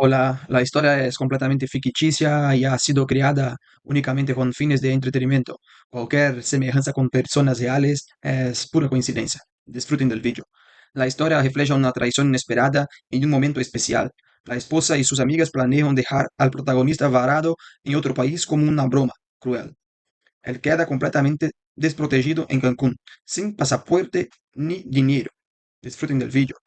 La historia es completamente ficticia y ha sido creada únicamente con fines de entretenimiento. Cualquier semejanza con personas reales es pura coincidencia. Disfruten del vídeo. La historia refleja una traición inesperada en un momento especial. La esposa y sus amigas planean dejar al protagonista varado en otro país como una broma cruel. Él queda completamente desprotegido en Cancún, sin pasaporte ni dinero. Disfruten del vídeo.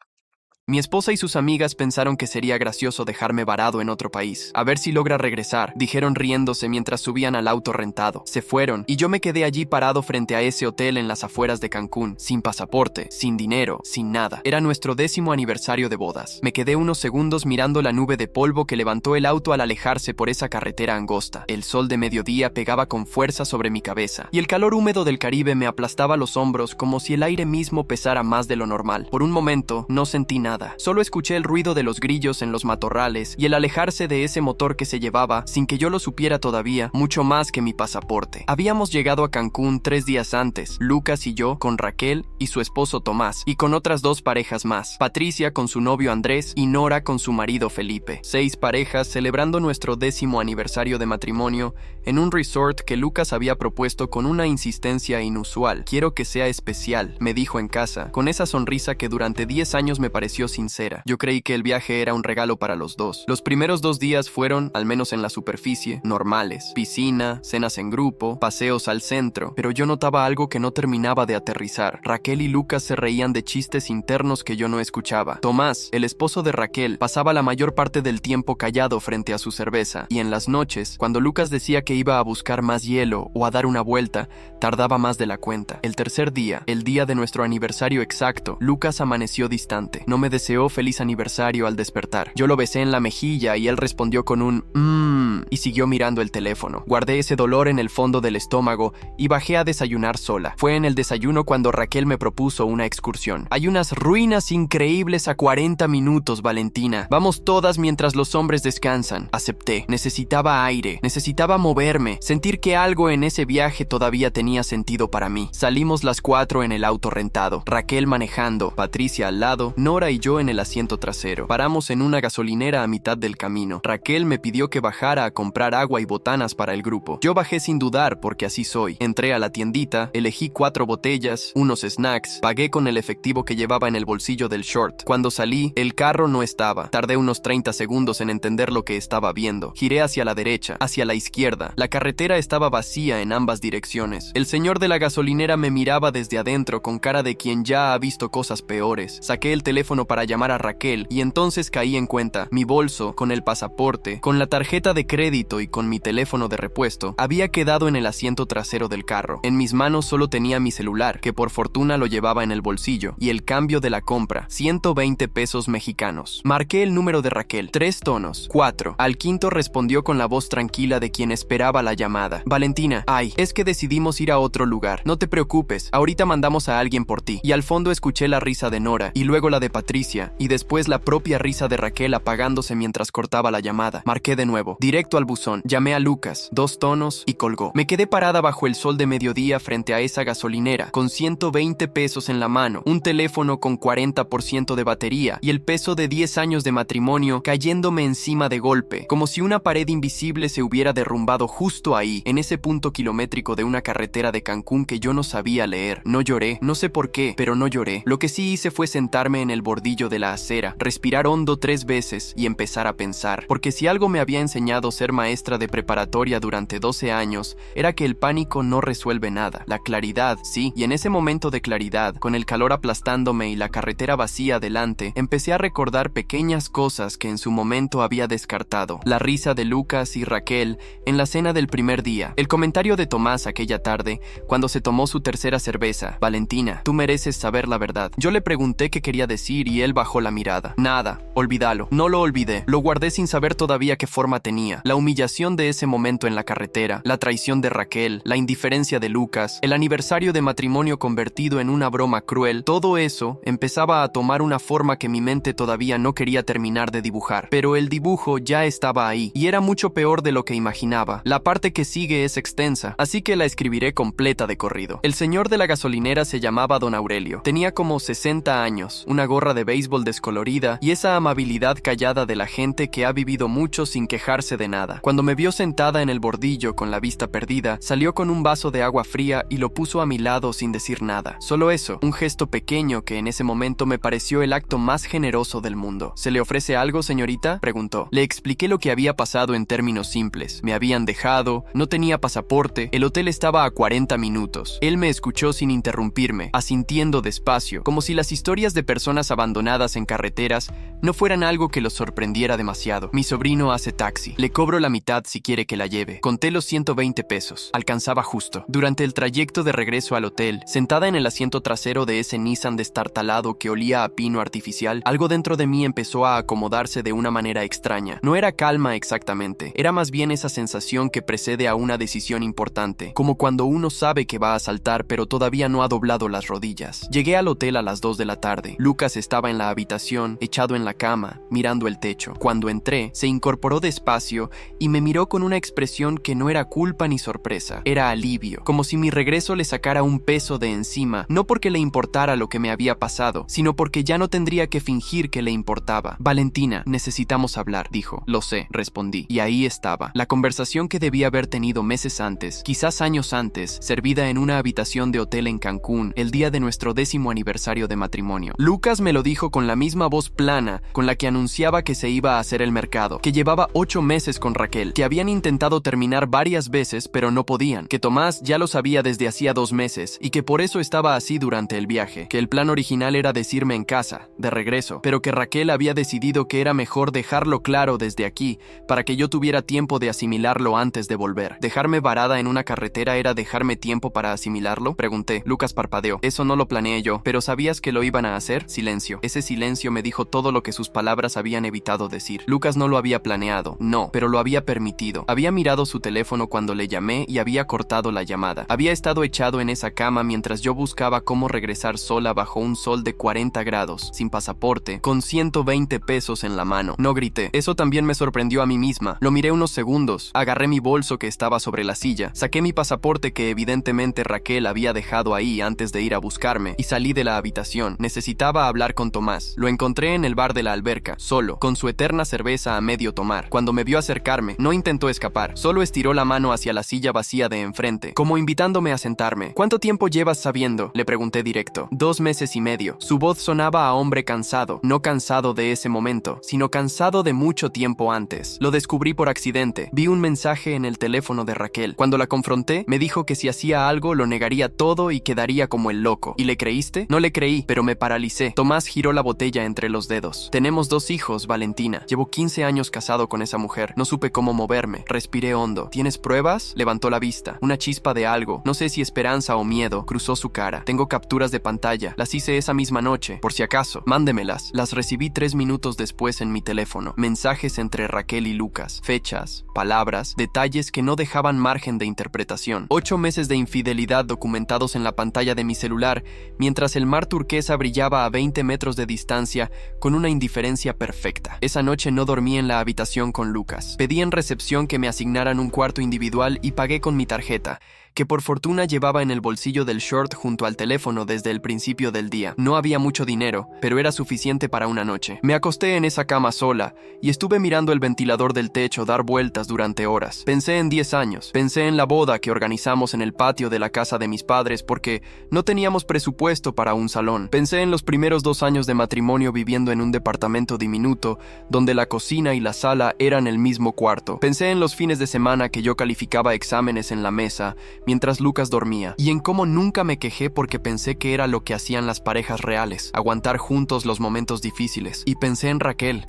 Mi esposa y sus amigas pensaron que sería gracioso dejarme varado en otro país. A ver si logra regresar, dijeron riéndose mientras subían al auto rentado. Se fueron, y yo me quedé allí parado frente a ese hotel en las afueras de Cancún, sin pasaporte, sin dinero, sin nada. Era nuestro 10º aniversario de bodas. Me quedé unos segundos mirando la nube de polvo que levantó el auto al alejarse por esa carretera angosta. El sol de mediodía pegaba con fuerza sobre mi cabeza, y el calor húmedo del Caribe me aplastaba los hombros como si el aire mismo pesara más de lo normal. Por un momento, no sentí nada. Solo escuché el ruido de los grillos en los matorrales y el alejarse de ese motor que se llevaba, sin que yo lo supiera todavía, mucho más que mi pasaporte. Habíamos llegado a Cancún 3 días antes, Lucas y yo, con Raquel y su esposo Tomás, y con otras 2 parejas más, Patricia con su novio Andrés y Nora con su marido Felipe. 6 parejas celebrando nuestro 10º aniversario de matrimonio en un resort que Lucas había propuesto con una insistencia inusual. Quiero que sea especial, me dijo en casa, con esa sonrisa que durante 10 años me pareció sincera. Yo creí que el viaje era un regalo para los dos. Los primeros 2 días fueron, al menos en la superficie, normales. Piscina, cenas en grupo, paseos al centro, pero yo notaba algo que no terminaba de aterrizar. Raquel y Lucas se reían de chistes internos que yo no escuchaba. Tomás, el esposo de Raquel, pasaba la mayor parte del tiempo callado frente a su cerveza, y en las noches, cuando Lucas decía que iba a buscar más hielo o a dar una vuelta, tardaba más de la cuenta. El tercer día, el día de nuestro aniversario exacto, Lucas amaneció distante. No me deseó feliz aniversario al despertar. Yo lo besé en la mejilla y él respondió con un y siguió mirando el teléfono. Guardé ese dolor en el fondo del estómago y bajé a desayunar sola. Fue en el desayuno cuando Raquel me propuso una excursión. Hay unas ruinas increíbles a 40 minutos, Valentina. Vamos todas mientras los hombres descansan. Acepté. Necesitaba aire, necesitaba moverme, sentir que algo en ese viaje todavía tenía sentido para mí. Salimos las 4 en el auto rentado. Raquel manejando, Patricia al lado, Nora y yo en el asiento trasero. Paramos en una gasolinera a mitad del camino. Raquel me pidió que bajara a comprar agua y botanas para el grupo. Yo bajé sin dudar porque así soy. Entré a la tiendita, elegí 4 botellas, unos snacks, pagué con el efectivo que llevaba en el bolsillo del short. Cuando salí, el carro no estaba. Tardé unos 30 segundos en entender lo que estaba viendo. Giré hacia la derecha, hacia la izquierda. La carretera estaba vacía en ambas direcciones. El señor de la gasolinera me miraba desde adentro con cara de quien ya ha visto cosas peores. Saqué el teléfono para llamar a Raquel y entonces caí en cuenta. Mi bolso, con el pasaporte, con la tarjeta de crédito y con mi teléfono de repuesto, había quedado en el asiento trasero del carro. En mis manos solo tenía mi celular, que por fortuna lo llevaba en el bolsillo, y el cambio de la compra, 120 pesos mexicanos. Marqué el número de Raquel, 3 tonos, 4. Al quinto respondió con la voz tranquila de quien esperaba la llamada. Valentina, es que decidimos ir a otro lugar. No te preocupes, ahorita mandamos a alguien por ti. Y al fondo escuché la risa de Nora, y luego la de Patricia, y después la propia risa de Raquel apagándose mientras cortaba la llamada. Marqué de nuevo, directo al buzón. Llamé a Lucas, 2 tonos, y colgó. Me quedé parada bajo el sol de mediodía frente a esa gasolinera, con 120 pesos en la mano, un teléfono con 40% de batería, y el peso de 10 años de matrimonio cayéndome encima de golpe, como si una pared invisible se hubiera derrumbado justo ahí, en ese punto kilométrico de una carretera de Cancún que yo no sabía leer. No lloré, no sé por qué, pero no lloré. Lo que sí hice fue sentarme en el bordillo de la acera, respirar hondo 3 veces y empezar a pensar, porque si algo me había enseñado ser maestra de preparatoria durante 12 años, era que el pánico no resuelve nada. La claridad, sí, y en ese momento de claridad, con el calor aplastándome y la carretera vacía delante, empecé a recordar pequeñas cosas que en su momento había descartado. La risa de Lucas y Raquel en la cena del primer día, el comentario de Tomás aquella tarde, cuando se tomó su tercera cerveza. Valentina, tú mereces saber la verdad. Yo le pregunté qué quería decir y él bajó la mirada. Nada, olvídalo. No lo olvidé. Lo guardé sin saber todavía qué forma tenía. La La humillación de ese momento en la carretera, la traición de Raquel, la indiferencia de Lucas, el aniversario de matrimonio convertido en una broma cruel, todo eso empezaba a tomar una forma que mi mente todavía no quería terminar de dibujar. Pero el dibujo ya estaba ahí, y era mucho peor de lo que imaginaba. La parte que sigue es extensa, así que la escribiré completa de corrido. El señor de la gasolinera se llamaba Don Aurelio. Tenía como 60 años, una gorra de béisbol descolorida y esa amabilidad callada de la gente que ha vivido mucho sin quejarse de nada. Cuando me vio sentada en el bordillo con la vista perdida, salió con un vaso de agua fría y lo puso a mi lado sin decir nada. Solo eso, un gesto pequeño que en ese momento me pareció el acto más generoso del mundo. ¿Se le ofrece algo, señorita?, preguntó. Le expliqué lo que había pasado en términos simples. Me habían dejado, no tenía pasaporte, el hotel estaba a 40 minutos. Él me escuchó sin interrumpirme, asintiendo despacio, como si las historias de personas abandonadas en carreteras no fueran algo que los sorprendiera demasiado. Mi sobrino hace taxi. Le cobro la mitad si quiere que la lleve. Conté los 120 pesos. Alcanzaba justo. Durante el trayecto de regreso al hotel, sentada en el asiento trasero de ese Nissan destartalado que olía a pino artificial, algo dentro de mí empezó a acomodarse de una manera extraña. No era calma exactamente. Era más bien esa sensación que precede a una decisión importante, como cuando uno sabe que va a saltar pero todavía no ha doblado las rodillas. Llegué al hotel a las 2 de la tarde. Lucas estaba en la habitación, echado en la cama, mirando el techo. Cuando entré, se incorporó despacio y me miró con una expresión que no era culpa ni sorpresa. Era alivio, como si mi regreso le sacara un peso de encima, no porque le importara lo que me había pasado, sino porque ya no tendría que fingir que le importaba. Valentina, necesitamos hablar, dijo. Lo sé, respondí. Y ahí estaba, la conversación que debía haber tenido meses antes, quizás años antes, servida en una habitación de hotel en Cancún, el día de nuestro 10º aniversario de matrimonio. Lucas me lo dijo con la misma voz plana con la que anunciaba que se iba a hacer el mercado, que llevaba 8 meses con Raquel, que habían intentado terminar varias veces pero no podían, que Tomás ya lo sabía desde hacía 2 meses y que por eso estaba así durante el viaje, que el plan original era decirme en casa, de regreso, pero que Raquel había decidido que era mejor dejarlo claro desde aquí para que yo tuviera tiempo de asimilarlo antes de volver. ¿Dejarme varada en una carretera era dejarme tiempo para asimilarlo?, pregunté. Lucas parpadeó. Eso no lo planeé yo, pero ¿sabías que lo iban a hacer? Silencio. Ese silencio me dijo todo lo que sus palabras habían evitado decir. Lucas no lo había planeado, no, pero lo había permitido. Había mirado su teléfono cuando le llamé y había cortado la llamada. Había estado echado en esa cama mientras yo buscaba cómo regresar sola bajo un sol de 40 grados, sin pasaporte, con 120 pesos en la mano. No grité. Eso también me sorprendió a mí misma. Lo miré unos segundos. Agarré mi bolso que estaba sobre la silla. Saqué mi pasaporte que evidentemente Raquel había dejado ahí antes de ir a buscarme y salí de la habitación. Necesitaba hablar con Tomás. Lo encontré en el bar de la alberca, solo, con su eterna cerveza a medio tomar. Cuando me vio acercarme, no intentó escapar. Solo estiró la mano hacia la silla vacía de enfrente, como invitándome a sentarme. ¿Cuánto tiempo llevas sabiendo?, le pregunté directo. 2 meses y medio. Su voz sonaba a hombre cansado. No cansado de ese momento, sino cansado de mucho tiempo antes. Lo descubrí por accidente. Vi un mensaje en el teléfono de Raquel. Cuando la confronté, me dijo que si hacía algo lo negaría todo y quedaría como el loco. ¿Y le creíste? No le creí, pero me paralicé. Tomás giró la botella entre los dedos. Tenemos 2 hijos, Valentina. Llevo 15 años casado con esa mujer. No supe cómo moverme. Respiré hondo. ¿Tienes pruebas? Levantó la vista. Una chispa de algo. No sé si esperanza o miedo. Cruzó su cara. Tengo capturas de pantalla. Las hice esa misma noche. Por si acaso. Mándemelas. Las recibí 3 minutos después en mi teléfono. Mensajes entre Raquel y Lucas. Fechas, palabras, detalles que no dejaban margen de interpretación. 8 meses de infidelidad documentados en la pantalla de mi celular, mientras el mar turquesa brillaba a 20 metros de distancia con una indiferencia perfecta. Esa noche no dormí en la habitación con Lucas. Pedí en recepción que me asignaran un cuarto individual y pagué con mi tarjeta, que por fortuna llevaba en el bolsillo del short junto al teléfono desde el principio del día. No había mucho dinero, pero era suficiente para una noche. Me acosté en esa cama sola y estuve mirando el ventilador del techo dar vueltas durante horas. Pensé en 10 años, pensé en la boda que organizamos en el patio de la casa de mis padres porque no teníamos presupuesto para un salón. Pensé en los primeros 2 años de matrimonio viviendo en un departamento diminuto donde la cocina y la sala eran el mismo cuarto. Pensé en los fines de semana que yo calificaba exámenes en la mesa, mientras Lucas dormía, y en cómo nunca me quejé porque pensé que era lo que hacían las parejas reales, aguantar juntos los momentos difíciles. Y pensé en Raquel,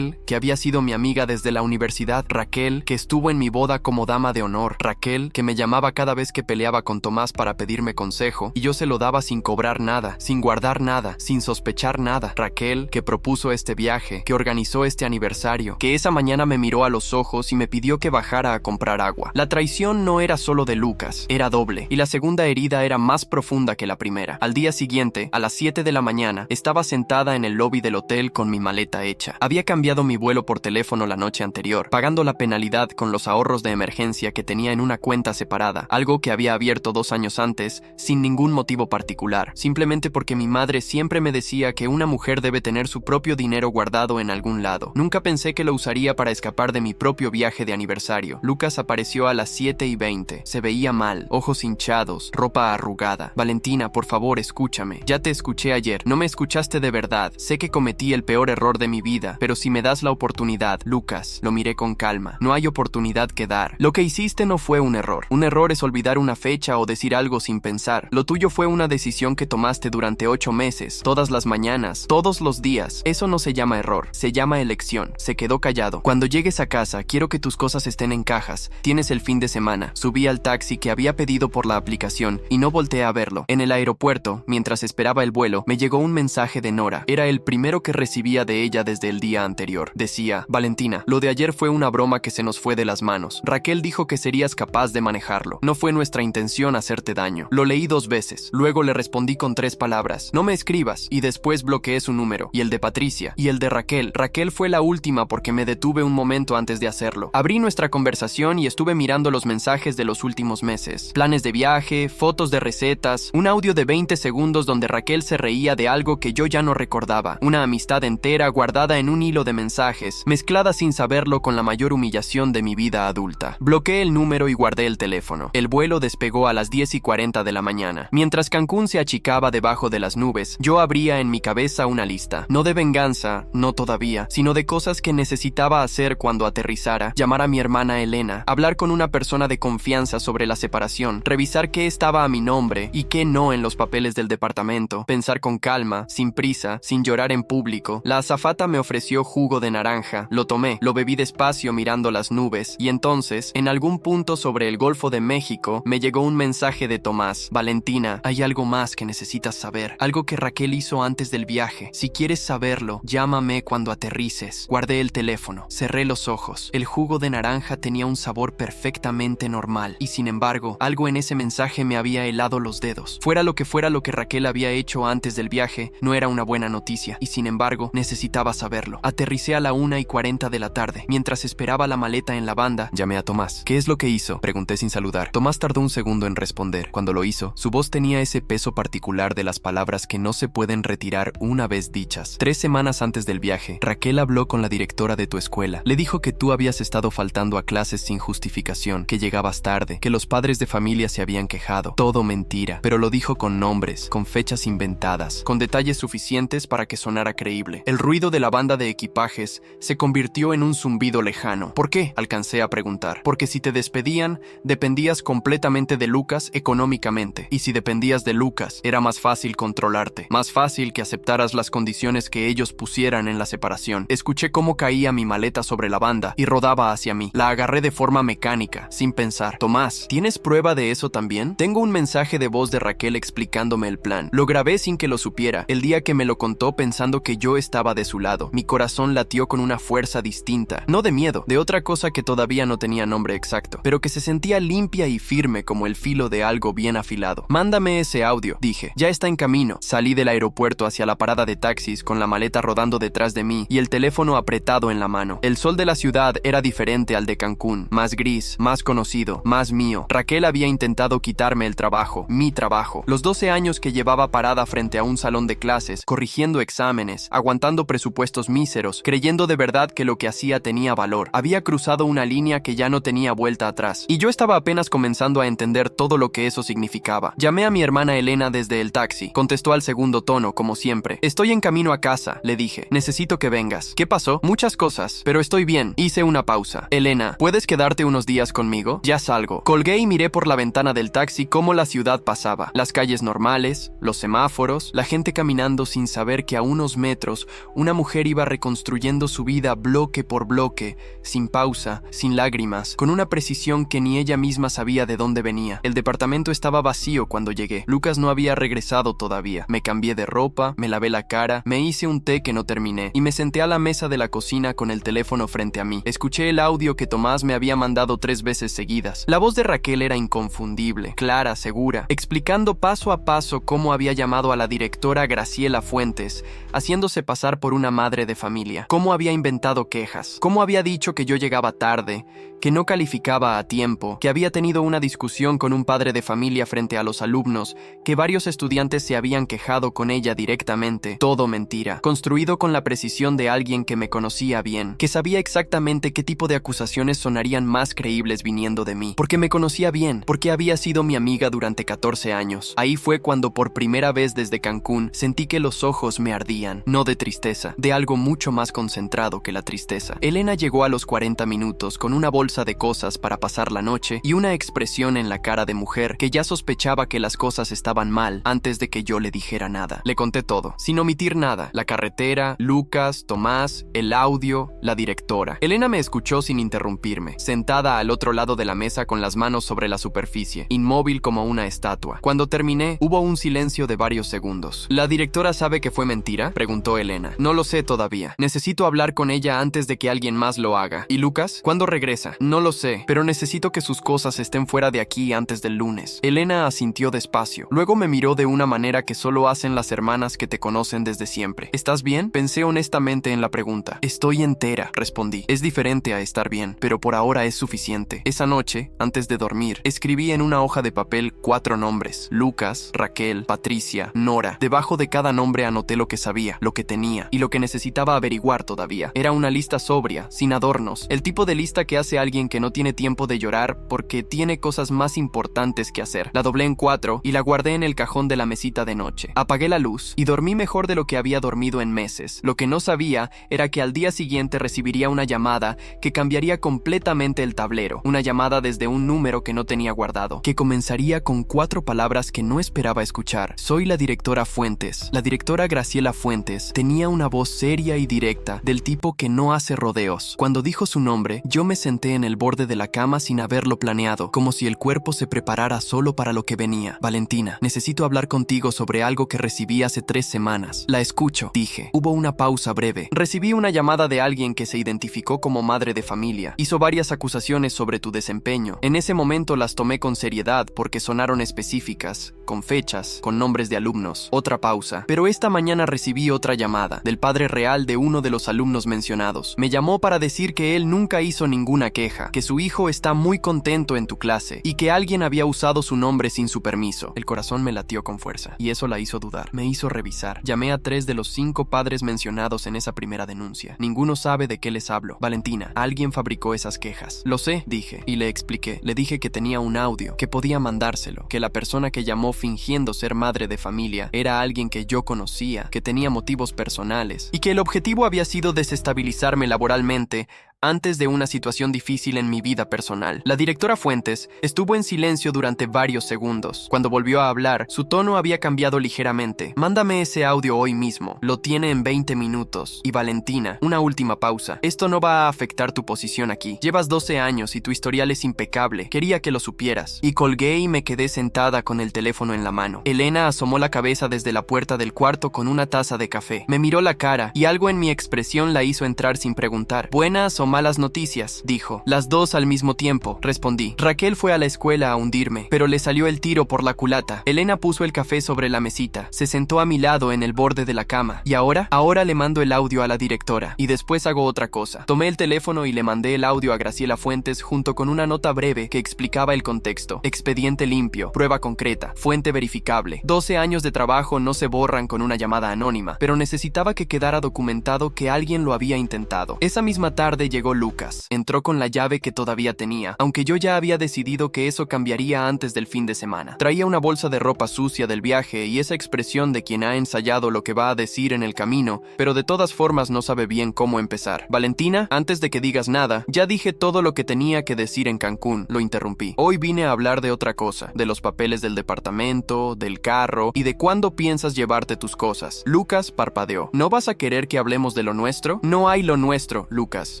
que había sido mi amiga desde la universidad, Raquel, que estuvo en mi boda como dama de honor, Raquel, que me llamaba cada vez que peleaba con Tomás para pedirme consejo, y yo se lo daba sin cobrar nada, sin guardar nada, sin sospechar nada, Raquel, que propuso este viaje, que organizó este aniversario, que esa mañana me miró a los ojos y me pidió que bajara a comprar agua. La traición no era solo de Lucas, era doble, y la segunda herida era más profunda que la primera. Al día siguiente, a las 7 de la mañana, estaba sentada en el lobby del hotel con mi maleta hecha. Había cambiado mi vuelo por teléfono la noche anterior, pagando la penalidad con los ahorros de emergencia que tenía en una cuenta separada, algo que había abierto 2 años antes, sin ningún motivo particular, simplemente porque mi madre siempre me decía que una mujer debe tener su propio dinero guardado en algún lado. Nunca pensé que lo usaría para escapar de mi propio viaje de aniversario. Lucas apareció a las 7:20. Se veía mal, ojos hinchados, ropa arrugada. Valentina, por favor, escúchame. Ya te escuché ayer. No me escuchaste de verdad. Sé que cometí el peor error de mi vida, pero si me das la oportunidad, Lucas, lo miré con calma. No hay oportunidad que dar. Lo que hiciste no fue un error. Un error es olvidar una fecha o decir algo sin pensar. Lo tuyo fue una decisión que tomaste durante 8 meses, todas las mañanas, todos los días. Eso no se llama error, se llama elección. Se quedó callado. Cuando llegues a casa, quiero que tus cosas estén en cajas. Tienes el fin de semana. Subí al taxi que había pedido por la aplicación y no volteé a verlo. En el aeropuerto, mientras esperaba el vuelo, me llegó un mensaje de Nora. Era el primero que recibía de ella desde el día anterior. Decía: Valentina, lo de ayer fue una broma que se nos fue de las manos. Raquel dijo que serías capaz de manejarlo. No fue nuestra intención hacerte daño. Lo leí 2 veces. Luego le respondí con 3 palabras. No me escribas. Y después bloqueé su número. Y el de Patricia. Y el de Raquel. Raquel fue la última porque me detuve un momento antes de hacerlo. Abrí nuestra conversación y estuve mirando los mensajes de los últimos meses. Planes de viaje, fotos de recetas, un audio de 20 segundos donde Raquel se reía de algo que yo ya no recordaba. Una amistad entera guardada en un hilo de mensajes, mezclada sin saberlo con la mayor humillación de mi vida adulta. Bloqueé el número y guardé el teléfono. El vuelo despegó a las 10:40 de la mañana. Mientras Cancún se achicaba debajo de las nubes, yo abría en mi cabeza una lista. No de venganza, no todavía, sino de cosas que necesitaba hacer cuando aterrizara. Llamar a mi hermana Elena, hablar con una persona de confianza sobre la separación, revisar qué estaba a mi nombre y qué no en los papeles del departamento, pensar con calma, sin prisa, sin llorar en público. La azafata me ofreció jugo de naranja. Lo tomé, lo bebí despacio mirando las nubes, y entonces, en algún punto sobre el Golfo de México, me llegó un mensaje de Tomás. Valentina, hay algo más que necesitas saber. Algo que Raquel hizo antes del viaje. Si quieres saberlo, llámame cuando aterrices. Guardé el teléfono. Cerré los ojos. El jugo de naranja tenía un sabor perfectamente normal, y sin embargo, algo en ese mensaje me había helado los dedos. Fuera lo que Raquel había hecho antes del viaje, no era una buena noticia, y sin embargo, necesitaba saberlo. Aterricé a la 1:40 de la tarde. Mientras esperaba la maleta en la banda, llamé a Tomás. ¿Qué es lo que hizo?, pregunté sin saludar. Tomás tardó un segundo en responder. Cuando lo hizo, su voz tenía ese peso particular de las palabras que no se pueden retirar una vez dichas. 3 semanas antes del viaje, Raquel habló con la directora de tu escuela. Le dijo que tú habías estado faltando a clases sin justificación, que llegabas tarde, que los padres de familia se habían quejado. Todo mentira, pero lo dijo con nombres, con fechas inventadas, con detalles suficientes para que sonara creíble. El ruido de la banda de equipajes se convirtió en un zumbido lejano. ¿Por qué?, alcancé a preguntar. Porque si te despedían, dependías completamente de Lucas económicamente. Y si dependías de Lucas, era más fácil controlarte. Más fácil que aceptaras las condiciones que ellos pusieran en la separación. Escuché cómo caía mi maleta sobre la banda y rodaba hacia mí. La agarré de forma mecánica, sin pensar. Tomás, ¿tienes prueba de eso también? Tengo un mensaje de voz de Raquel explicándome el plan. Lo grabé sin que lo supiera. El día que me lo contó pensando que yo estaba de su lado. Mi corazón latió con una fuerza distinta. No de miedo, de otra cosa que todavía no tenía nombre exacto, pero que se sentía limpia y firme como el filo de algo bien afilado. Mándame ese audio, dije. Ya está en camino. Salí del aeropuerto hacia la parada de taxis con la maleta rodando detrás de mí y el teléfono apretado en la mano. El sol de la ciudad era diferente al de Cancún. Más gris, más conocido, más mío. Raquel había intentado quitarme el trabajo, mi trabajo. Los 12 años que llevaba parada frente a un salón de clases, corrigiendo exámenes, aguantando presupuestos míseros, creyendo de verdad que lo que hacía tenía valor. Había cruzado una línea que ya no tenía vuelta atrás. Y yo estaba apenas comenzando a entender todo lo que eso significaba. Llamé a mi hermana Elena desde el taxi. Contestó al segundo tono, como siempre. Estoy en camino a casa, le dije. Necesito que vengas. ¿Qué pasó? Muchas cosas, pero estoy bien. Hice una pausa. Elena, ¿puedes quedarte unos días conmigo? Ya salgo. Colgué y miré Miré por la ventana del taxi cómo la ciudad pasaba. Las calles normales, los semáforos, la gente caminando sin saber que a unos metros una mujer iba reconstruyendo su vida bloque por bloque, sin pausa, sin lágrimas, con una precisión que ni ella misma sabía de dónde venía. El departamento estaba vacío cuando llegué. Lucas no había regresado todavía. Me cambié de ropa, me lavé la cara, me hice un té que no terminé y me senté a la mesa de la cocina con el teléfono frente a mí. Escuché el audio que Tomás me había mandado 3 veces seguidas. La voz de Raquel era inconfundible, clara, segura, explicando paso a paso cómo había llamado a la directora Graciela Fuentes, haciéndose pasar por una madre de familia, cómo había inventado quejas, cómo había dicho que yo llegaba tarde, que no calificaba a tiempo, que había tenido una discusión con un padre de familia frente a los alumnos, que varios estudiantes se habían quejado con ella directamente. Todo mentira, construido con la precisión de alguien que me conocía bien, que sabía exactamente qué tipo de acusaciones sonarían más creíbles viniendo de mí, porque me conocía bien, porque había sido mi amiga durante 14 años. Ahí fue cuando por primera vez desde Cancún sentí que los ojos me ardían, no de tristeza, de algo mucho más concentrado que la tristeza. Elena llegó a los 40 minutos con una bolsa de cosas para pasar la noche y una expresión en la cara de mujer que ya sospechaba que las cosas estaban mal antes de que yo le dijera nada. Le conté todo, sin omitir nada: la carretera, Lucas, Tomás, el audio, la directora. Elena me escuchó sin interrumpirme, sentada al otro lado de la mesa con las manos sobre la superficie, inmóvil como una estatua. Cuando terminé, hubo un silencio de varios segundos. ¿La directora sabe que fue mentira?, preguntó Elena. No lo sé todavía. Necesito hablar con ella antes de que alguien más lo haga. ¿Y Lucas? ¿Cuándo regresa? No lo sé, pero necesito que sus cosas estén fuera de aquí antes del lunes. Elena asintió despacio. Luego me miró de una manera que solo hacen las hermanas que te conocen desde siempre. ¿Estás bien?, pensé honestamente en la pregunta. Estoy entera, respondí. Es diferente a estar bien, pero por ahora es suficiente. Esa noche, antes de dormir, escribí en una hoja de papel 4 nombres: Lucas, Raquel, Patricia, Nora. Debajo de cada nombre anoté lo que sabía, lo que tenía y lo que necesitaba averiguar todavía. Era una lista sobria, sin adornos, el tipo de lista que hace alguien que no tiene tiempo de llorar porque tiene cosas más importantes que hacer. La doblé en 4 y la guardé en el cajón de la mesita de noche. Apagué la luz y dormí mejor de lo que había dormido en meses. Lo que no sabía era que al día siguiente recibiría una llamada que cambiaría completamente el tablero. Una llamada desde un número que no tenía guardado, que comenzaría con 4 palabras que no esperaba escuchar. Soy la directora Fuentes. La directora Graciela Fuentes tenía una voz seria y directa, del tipo que no hace rodeos. Cuando dijo su nombre, yo me senté en el borde de la cama sin haberlo planeado, como si el cuerpo se preparara solo para lo que venía. Valentina, necesito hablar contigo sobre algo que recibí hace 3 semanas. La escucho, dije. Hubo una pausa breve. Recibí una llamada de alguien que se identificó como madre de familia. Hizo varias acusaciones sobre tu desempeño. En ese momento las tomé con seriedad porque sonaron específicas, con fechas, con nombres de alumnos. Otra pausa. Pero esta mañana recibí otra llamada, del padre real de uno de los alumnos mencionados. Me llamó para decir que él nunca hizo ninguna queja, que su hijo está muy contento en tu clase y que alguien había usado su nombre sin su permiso. El corazón me latió con fuerza y eso la hizo dudar. Me hizo revisar. Llamé a 3 de los 5 padres mencionados en esa primera denuncia. Ninguno sabe de qué les hablo. Valentina, alguien fabricó esas quejas. Lo sé, dije, y le expliqué. Le dije que tenía un audio, que podía mandárselo, que la persona que llamó fingiendo ser madre de familia era alguien que yo conocía, que tenía motivos personales y que el objetivo había sido desestabilizarme laboralmente antes de una situación difícil en mi vida personal. La directora Fuentes estuvo en silencio durante varios segundos. Cuando volvió a hablar, su tono había cambiado ligeramente. Mándame ese audio hoy mismo. Lo tiene en 20 minutos. Y Valentina, una última pausa. Esto no va a afectar tu posición aquí. Llevas 12 años y tu historial es impecable. Quería que lo supieras. Y colgué y me quedé sentada con el teléfono en la mano. Elena asomó la cabeza desde la puerta del cuarto con una taza de café. Me miró la cara y algo en mi expresión la hizo entrar sin preguntar. ¿Buenas o malas noticias?, dijo. Las 2 al mismo tiempo, respondí. Raquel fue a la escuela a hundirme, pero le salió el tiro por la culata. Elena puso el café sobre la mesita, se sentó a mi lado en el borde de la cama. ¿Y ahora? Ahora le mando el audio a la directora y después hago otra cosa. Tomé el teléfono y le mandé el audio a Graciela Fuentes junto con una nota breve que explicaba el contexto. Expediente limpio, prueba concreta, fuente verificable. 12 años de trabajo no se borran con una llamada anónima, pero necesitaba que quedara documentado que alguien lo había intentado. Esa misma tarde llegó Lucas. Entró con la llave que todavía tenía, aunque yo ya había decidido que eso cambiaría antes del fin de semana. Traía una bolsa de ropa sucia del viaje y esa expresión de quien ha ensayado lo que va a decir en el camino, pero de todas formas no sabe bien cómo empezar. Valentina, antes de que digas nada, ya dije todo lo que tenía que decir en Cancún, lo interrumpí. Hoy vine a hablar de otra cosa, de los papeles del departamento, del carro y de cuándo piensas llevarte tus cosas. Lucas parpadeó. ¿No vas a querer que hablemos de lo nuestro? No hay lo nuestro, Lucas.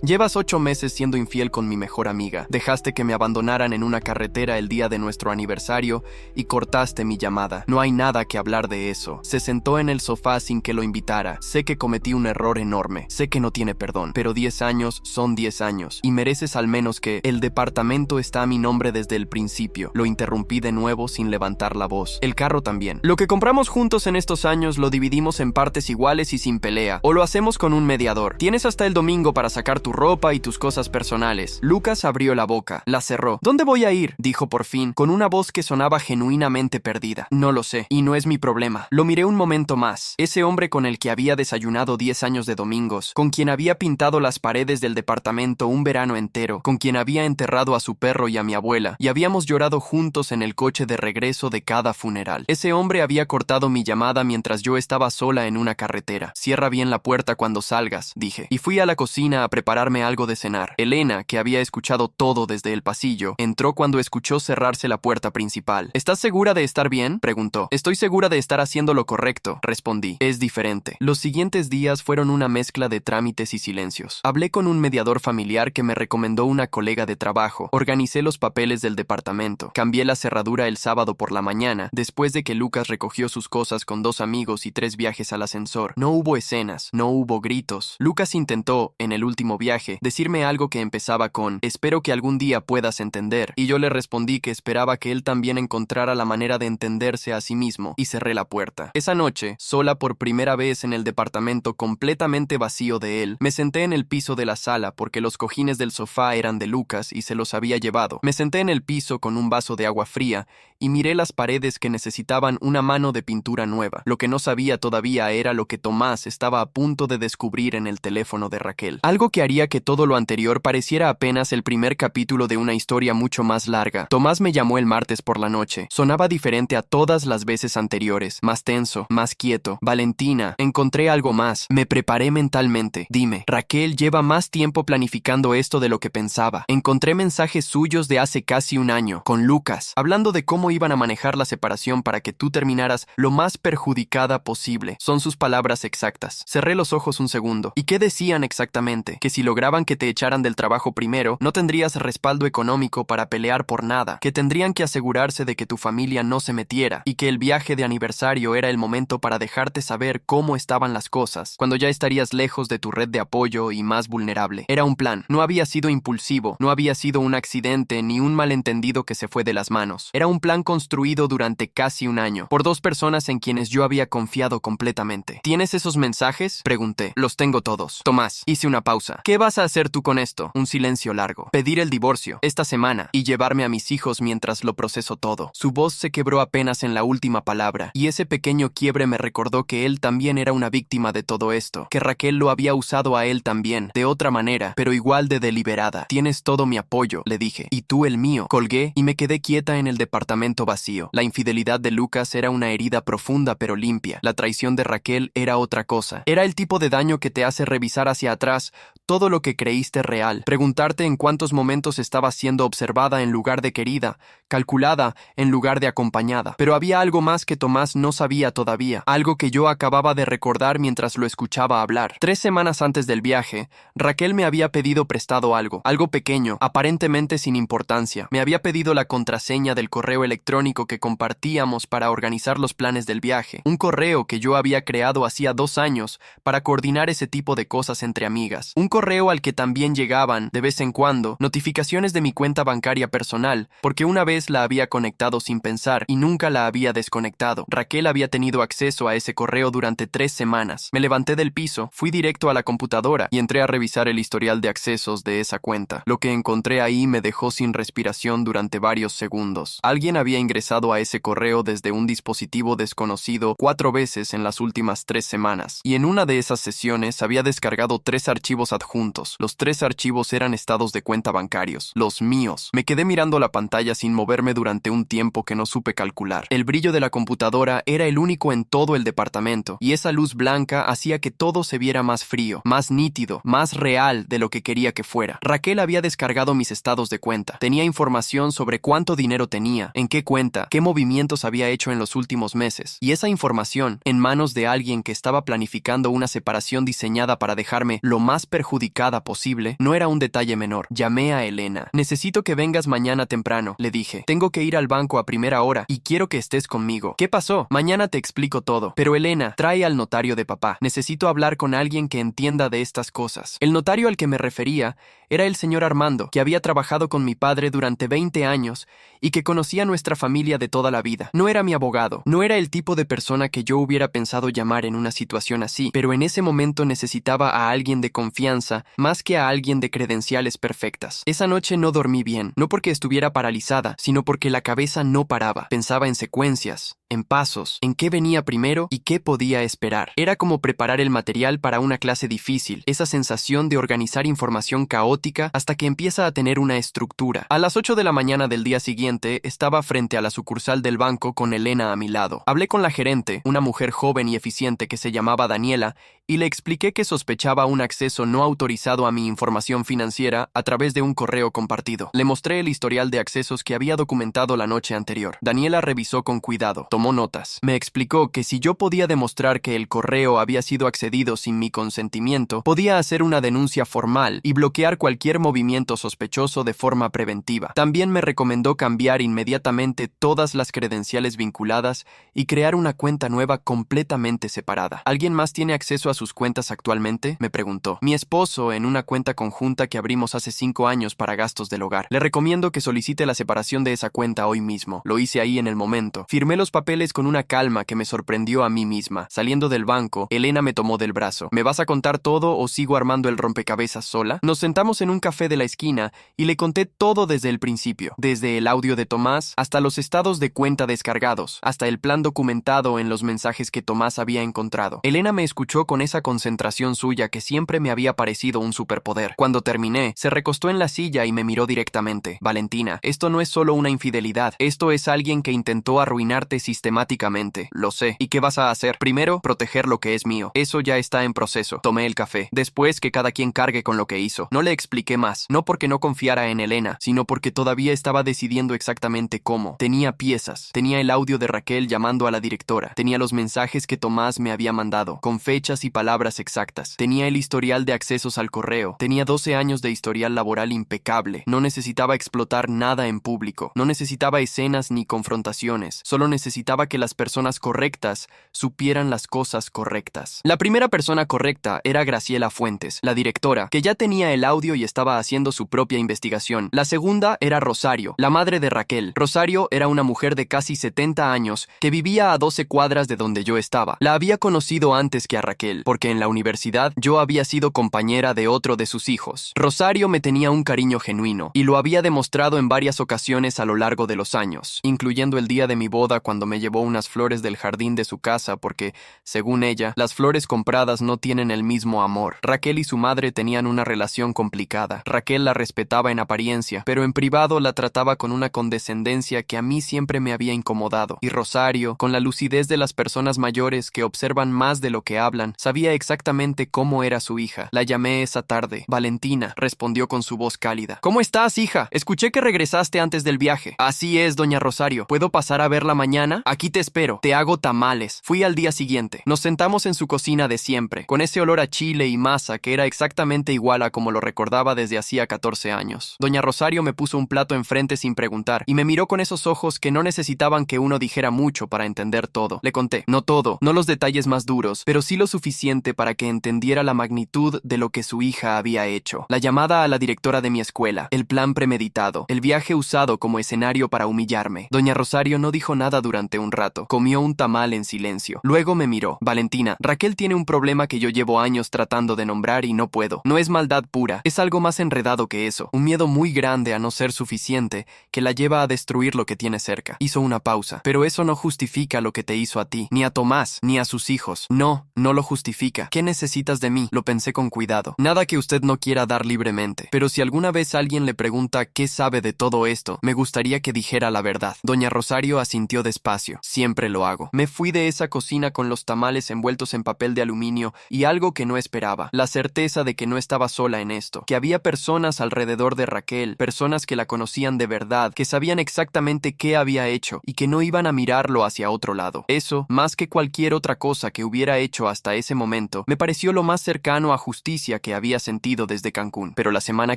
Llevas 8 meses siendo infiel con mi mejor amiga. Dejaste que me abandonaran en una carretera el día de nuestro aniversario y cortaste mi llamada. No hay nada que hablar de eso. Se sentó en el sofá sin que lo invitara. Sé que cometí un error enorme. Sé que no tiene perdón, pero 10 años son 10 años y mereces al menos que el departamento está a mi nombre desde el principio. Lo interrumpí de nuevo sin levantar la voz. El carro también. Lo que compramos juntos en estos años lo dividimos en partes iguales y sin pelea, o lo hacemos con un mediador. Tienes hasta el domingo para sacar tu ropa y tus cosas personales. Lucas abrió la boca, la cerró. ¿Dónde voy a ir?, dijo por fin, con una voz que sonaba genuinamente perdida. No lo sé, y no es mi problema. Lo miré un momento más. Ese hombre con el que había desayunado 10 años de domingos, con quien había pintado las paredes del departamento un verano entero, con quien había enterrado a su perro y a mi abuela, y habíamos llorado juntos en el coche de regreso de cada funeral. Ese hombre había cortado mi llamada mientras yo estaba sola en una carretera. Cierra bien la puerta cuando salgas, dije, y fui a la cocina a prepararme algo de cenar. Elena, que había escuchado todo desde el pasillo, entró cuando escuchó cerrarse la puerta principal. ¿Estás segura de estar bien?, preguntó. Estoy segura de estar haciendo lo correcto, respondí. Es diferente. Los siguientes días fueron una mezcla de trámites y silencios. Hablé con un mediador familiar que me recomendó una colega de trabajo. Organicé los papeles del departamento. Cambié la cerradura el sábado por la mañana, después de que Lucas recogió sus cosas con 2 amigos y 3 viajes al ascensor. No hubo escenas, no hubo gritos. Lucas intentó, en el último viaje, decirme algo que empezaba con «Espero que algún día puedas entender», y yo le respondí que esperaba que él también encontrara la manera de entenderse a sí mismo, y cerré la puerta. Esa noche, sola por primera vez en el departamento completamente vacío de él, me senté en el piso de la sala porque los cojines del sofá eran de Lucas y se los había llevado. Me senté en el piso con un vaso de agua fría y miré las paredes que necesitaban una mano de pintura nueva. Lo que no sabía todavía era lo que Tomás estaba a punto de descubrir en el teléfono de Raquel. Algo que haría que todo lo anterior pareciera apenas el primer capítulo de una historia mucho más larga. Tomás me llamó el martes por la noche. Sonaba diferente a todas las veces anteriores. Más tenso, más quieto. Valentina, encontré algo más. Me preparé mentalmente. Dime, Raquel lleva más tiempo planificando esto de lo que pensaba. Encontré mensajes suyos de hace casi un año, con Lucas, hablando de cómo iban a manejar la separación para que tú terminaras lo más perjudicada posible. Son sus palabras exactas. Cerré los ojos un segundo. ¿Y qué decían exactamente? Que si lograban que te echaran del trabajo primero, no tendrías respaldo económico para pelear por nada, que tendrían que asegurarse de que tu familia no se metiera, y que el viaje de aniversario era el momento para dejarte saber cómo estaban las cosas, cuando ya estarías lejos de tu red de apoyo y más vulnerable. Era un plan. No había sido impulsivo, no había sido un accidente ni un malentendido que se fue de las manos. Era un plan construido durante casi un año, por 2 personas en quienes yo había confiado completamente. ¿Tienes esos mensajes?, pregunté. Los tengo todos. Tomás, hice una pausa. ¿Qué vas a hacer tú con esto? Un silencio largo. Pedir el divorcio, esta semana, y llevarme a mis hijos mientras lo proceso todo. Su voz se quebró apenas en la última palabra, y ese pequeño quiebre me recordó que él también era una víctima de todo esto, que Raquel lo había usado a él también, de otra manera, pero igual de deliberada. Tienes todo mi apoyo, le dije, y tú el mío. Colgué y me quedé quieta en el departamento vacío. La infidelidad de Lucas era una herida profunda pero limpia. La traición de Raquel era otra cosa. Era el tipo de daño que te hace revisar hacia atrás todo lo que creíste real, preguntarte en cuántos momentos estabas siendo observada en lugar de querida, calculada en lugar de acompañada. Pero había algo más que Tomás no sabía todavía, algo que yo acababa de recordar mientras lo escuchaba hablar. 3 semanas antes del viaje, Raquel me había pedido prestado algo pequeño, aparentemente sin importancia. Me había pedido la contraseña del correo electrónico que compartíamos para organizar los planes del viaje, un correo que yo había creado hacía 2 años para coordinar ese tipo de cosas entre amigas, un correo al que también llegaban, de vez en cuando, notificaciones de mi cuenta bancaria personal, porque una vez la había conectado sin pensar y nunca la había desconectado. Raquel había tenido acceso a ese correo durante 3 semanas. Me levanté del piso, fui directo a la computadora y entré a revisar el historial de accesos de esa cuenta. Lo que encontré ahí me dejó sin respiración durante varios segundos. Alguien había había ingresado a ese correo desde un dispositivo desconocido 4 veces en las últimas 3 semanas, y en una de esas sesiones había descargado 3 archivos adjuntos. Los 3 archivos eran estados de cuenta bancarios, los míos. Me quedé mirando la pantalla sin moverme durante un tiempo que no supe calcular. El brillo de la computadora era el único en todo el departamento, y esa luz blanca hacía que todo se viera más frío, más nítido, más real de lo que quería que fuera. Raquel había descargado mis estados de cuenta. Tenía información sobre cuánto dinero tenía, en qué cuenta, qué movimientos había hecho en los últimos meses. Y esa información, en manos de alguien que estaba planificando una separación diseñada para dejarme lo más perjudicada posible, no era un detalle menor. Llamé a Elena. Necesito que vengas mañana temprano, le dije. Tengo que ir al banco a primera hora y quiero que estés conmigo. ¿Qué pasó? Mañana te explico todo. Pero Elena, trae al notario de papá. Necesito hablar con alguien que entienda de estas cosas. El notario al que me refería era el señor Armando, que había trabajado con mi padre durante 20 años y que conocía a nuestra familia de toda la vida. No era mi abogado, no era el tipo de persona que yo hubiera pensado llamar en una situación así, pero en ese momento necesitaba a alguien de confianza más que a alguien de credenciales perfectas. Esa noche no dormí bien, no porque estuviera paralizada, sino porque la cabeza no paraba. Pensaba en secuencias, en pasos, en qué venía primero y qué podía esperar. Era como preparar el material para una clase difícil, esa sensación de organizar información caótica hasta que empieza a tener una estructura. A las 8 de la mañana del día siguiente, estaba frente a la sucursal del banco con Elena a mi lado. Hablé con la gerente, una mujer joven y eficiente que se llamaba Daniela, y le expliqué que sospechaba un acceso no autorizado a mi información financiera a través de un correo compartido. Le mostré el historial de accesos que había documentado la noche anterior. Daniela revisó con cuidado, tomó notas. Me explicó que si yo podía demostrar que el correo había sido accedido sin mi consentimiento, podía hacer una denuncia formal y bloquear cualquier movimiento sospechoso de forma preventiva. También me recomendó cambiar inmediatamente todas las credenciales vinculadas y crear una cuenta nueva completamente separada. ¿Alguien más tiene acceso a sus cuentas actualmente?, me preguntó. Mi esposo, en una cuenta conjunta que abrimos hace 5 años para gastos del hogar. Le recomiendo que solicite la separación de esa cuenta hoy mismo. Lo hice ahí en el momento. Firmé los papeles con una calma que me sorprendió a mí misma. Saliendo del banco, Elena me tomó del brazo. ¿Me vas a contar todo o sigo armando el rompecabezas sola? Nos sentamos en un café de la esquina y le conté todo desde el principio. Desde el audio de Tomás hasta los estados de cuenta descargados, hasta el plan documentado en los mensajes que Tomás había encontrado. Elena me escuchó con esa concentración suya que siempre me había parecido un superpoder. Cuando terminé, se recostó en la silla y me miró directamente. Valentina, esto no es solo una infidelidad. Esto es alguien que intentó arruinarte sistemáticamente. Lo sé. ¿Y qué vas a hacer? Primero, proteger lo que es mío. Eso ya está en proceso. Tomé el café. Después, que cada quien cargue con lo que hizo. No le expliqué más. No porque no confiara en Elena, sino porque todavía estaba decidiendo exactamente cómo. Tenía piezas. Tenía el audio de Raquel llamando a la directora. Tenía los mensajes que Tomás me había mandado, con fechas y palabras exactas. Tenía el historial de accesos al correo. Tenía 12 años de historial laboral impecable. No necesitaba explotar nada en público. No necesitaba escenas ni confrontaciones. Solo necesitaba que las personas correctas supieran las cosas correctas. La primera persona correcta era Graciela Fuentes, la directora, que ya tenía el audio y estaba haciendo su propia investigación. La segunda era Rosario, la madre de Raquel. Rosario era una mujer de casi 70 años que vivía a 12 cuadras de donde yo estaba. La había conocido antes que a Raquel, porque en la universidad yo había sido compañera de otro de sus hijos. Rosario me tenía un cariño genuino, y lo había demostrado en varias ocasiones a lo largo de los años, incluyendo el día de mi boda cuando me llevó unas flores del jardín de su casa porque, según ella, las flores compradas no tienen el mismo amor. Raquel y su madre tenían una relación complicada. Raquel la respetaba en apariencia, pero en privado la trataba con una condescendencia que a mí siempre me había incomodado. Y Rosario, con la lucidez de las personas mayores que observan más de lo que hablan, sabía exactamente cómo era su hija. La llamé esa tarde. Valentina, respondió con su voz cálida. ¿Cómo estás, hija? Escuché que regresaste antes del viaje. Así es, doña Rosario. ¿Puedo pasar a verla mañana? Aquí te espero. Te hago tamales. Fui al día siguiente. Nos sentamos en su cocina de siempre, con ese olor a chile y masa que era exactamente igual a como lo recordaba desde hacía 14 años. Doña Rosario me puso un plato enfrente sin preguntar, y me miró con esos ojos que no necesitaban que uno dijera mucho para entender todo. Le conté. No todo, no los detalles más duros, pero sí lo suficiente suficiente para que entendiera la magnitud de lo que su hija había hecho. La llamada a la directora de mi escuela, el plan premeditado, el viaje usado como escenario para humillarme. Doña Rosario no dijo nada durante un rato. Comió un tamal en silencio. Luego me miró. Valentina, Raquel tiene un problema que yo llevo años tratando de nombrar y no puedo. No es maldad pura, es algo más enredado que eso. Un miedo muy grande a no ser suficiente que la lleva a destruir lo que tiene cerca. Hizo una pausa. Pero eso no justifica lo que te hizo a ti, ni a Tomás, ni a sus hijos. No, no lo justifica. ¿Qué necesitas de mí? Lo pensé con cuidado. Nada que usted no quiera dar libremente. Pero si alguna vez alguien le pregunta qué sabe de todo esto, me gustaría que dijera la verdad. Doña Rosario asintió despacio. Siempre lo hago. Me fui de esa cocina con los tamales envueltos en papel de aluminio y algo que no esperaba. La certeza de que no estaba sola en esto. Que había personas alrededor de Raquel, personas que la conocían de verdad, que sabían exactamente qué había hecho y que no iban a mirarlo hacia otro lado. Eso, más que cualquier otra cosa que hubiera hecho hasta ese momento, me pareció lo más cercano a justicia que había sentido desde Cancún. Pero la semana